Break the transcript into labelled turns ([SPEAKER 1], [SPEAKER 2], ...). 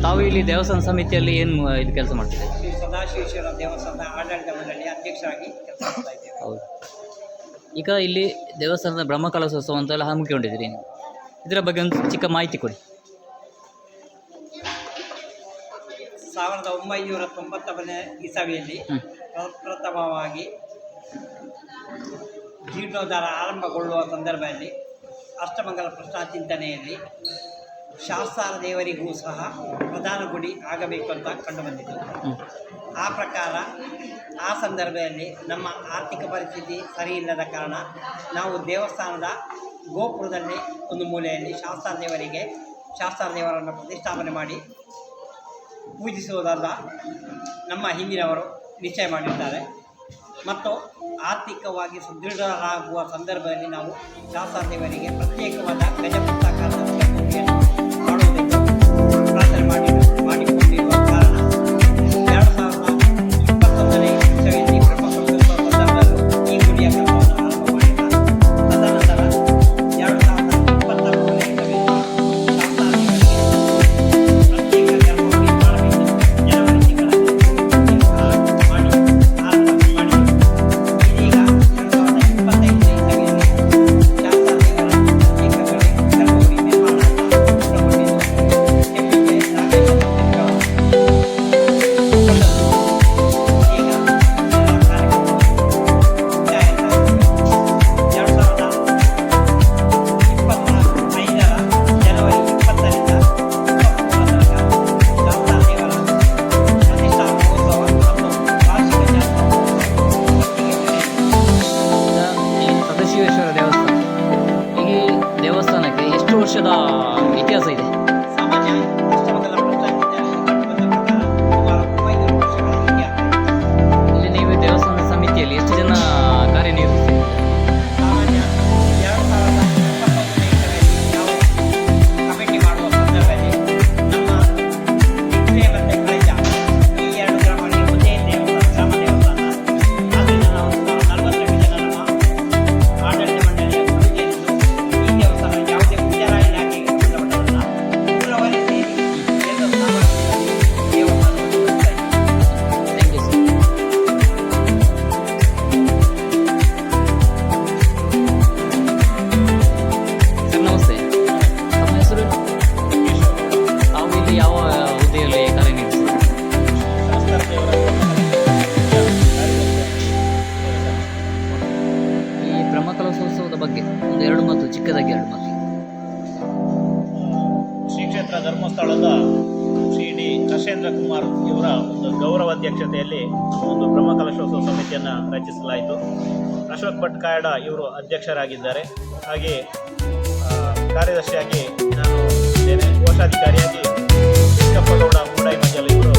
[SPEAKER 1] ತಾವು ಇಲ್ಲಿ ದೇವಸ್ಥಾನ ಸಮಿತಿಯಲ್ಲಿ ಏನು ಇದು ಕೆಲಸ ಮಾಡ್ತಿದ್ದೀವಿ?
[SPEAKER 2] ಶ್ರೀ ಸದಾಶಿವೇಶ್ವರ ದೇವಸ್ಥಾನದ ಆಡಳಿತ ಮಂಡಳಿಯ ಅಧ್ಯಕ್ಷರಾಗಿ ಕೆಲಸ ಮಾಡ್ತಾ ಇದ್ದೇವೆ.
[SPEAKER 1] ಹೌದು. ಈಗ ಇಲ್ಲಿ ದೇವಸ್ಥಾನದ ಬ್ರಹ್ಮಕಲಶೋತ್ಸವ ಅಂತೆಲ್ಲ ಹಮ್ಮಿಕೊಂಡಿದ್ದೀರಿ, ಇದರ ಬಗ್ಗೆ ಒಂದು ಚಿಕ್ಕ ಮಾಹಿತಿ ಕೊಡಿ.
[SPEAKER 2] 1990ನೇ ಇಸವಿಯಲ್ಲಿ ಪ್ರಥಮವಾಗಿ ಜೀರ್ಣೋದ್ಧಾರ ಆರಂಭಗೊಳ್ಳುವ ಸಂದರ್ಭದಲ್ಲಿ ಅಷ್ಟಮಂಗಲ ಪ್ರಶ್ನಾ ಚಿಂತನೆಯಲ್ಲಿ ಶಾಸ್ತಾರ ದೇವರಿಗೂ ಸಹ ಪ್ರಧಾನ ಗುಡಿ ಆಗಬೇಕು ಅಂತ ಕಂಡುಬಂದಿತು. ಆ ಪ್ರಕಾರ ಆ ಸಂದರ್ಭದಲ್ಲಿ ನಮ್ಮ ಆರ್ಥಿಕ ಪರಿಸ್ಥಿತಿ ಸರಿ ಇಲ್ಲದ ಕಾರಣ ನಾವು ದೇವಸ್ಥಾನದ ಗೋಪುರದಲ್ಲಿ ಒಂದು ಮೂಲೆಯಲ್ಲಿ ಶಾಸ್ತಾರ ದೇವರನ್ನು ಪ್ರತಿಷ್ಠಾಪನೆ ಮಾಡಿ ಪೂಜಿಸುವುದಲ್ಲ ನಮ್ಮ ಹಿಂದಿನವರು ನಿಶ್ಚಯ ಮಾಡಿರ್ತಾರೆ. ಮತ್ತು ಆರ್ಥಿಕವಾಗಿ ಸದೃಢರಾಗುವ ಸಂದರ್ಭದಲ್ಲಿ ನಾವು ಶಾಸ್ತಾರ ದೇವರಿಗೆ ಪ್ರತ್ಯೇಕವಾದ ಗಜಪುಸ್ತಕಾರದ ಪೂಜೆಯನ್ನು ಮಾಡುವುದೆಂದು ಪ್ರಾರ್ಥನೆ ಮಾಡಿಕೊಂಡಿರುವ ಕಾರಣ 2021ನೇ ಇಸವಿಯಲ್ಲಿ ಬ್ರಹ್ಮಕಲಶೋತ್ಸವ ಸಂದರ್ಭದಲ್ಲೂ ಈ ಗುಡಿಯ ಕೆಲಸವನ್ನು ಆರಂಭ ಮಾಡಿದ. ತದನಂತರ 2023ನೇ ಇಸವಿಯಲ್ಲಿ ಶಾಸ್ತಾರ ದೇವರಿಗೆ ಪ್ರತ್ಯೇಕ ಗರ್ಭಗುಡಿ ಮಾಡಬೇಕೆಂದು ಜನವರಿ ತಿಂಗಳಲ್ಲಿ ಮಾಡಿ ಆರಂಭ ಮಾಡಿ ಇದೀಗ 2025ನೇ ಇಸವಿಯಲ್ಲಿ ಶಾಸ್ತಾರ ದೇವರ ಪ್ರತ್ಯೇಕ ಗರ್ಭಗುಡಿ ನಿರ್ಮಾಣ
[SPEAKER 3] ಅಧ್ಯಕ್ಷತೆಯಲ್ಲಿ ಒಂದು ಬ್ರಹ್ಮಕಲಶೋತ್ಸವ ಸಮಿತಿಯನ್ನು ರಚಿಸಲಾಯಿತು. ಅಶೋಕ್ ಭಟ್ ಕಾಯಡ ಇವರು ಅಧ್ಯಕ್ಷರಾಗಿದ್ದಾರೆ. ಹಾಗೆ ಕಾರ್ಯದರ್ಶಿಯಾಗಿ ನಾನು ಇದ್ದೇನೆ. ಕೋಶಾಧಿಕಾರಿಯಾಗಿ ಚಿಕ್ಕಪ್ಪಗೌಡ ಮೂಡಾಯಿ ಮಂಜಲ್ ಇವರು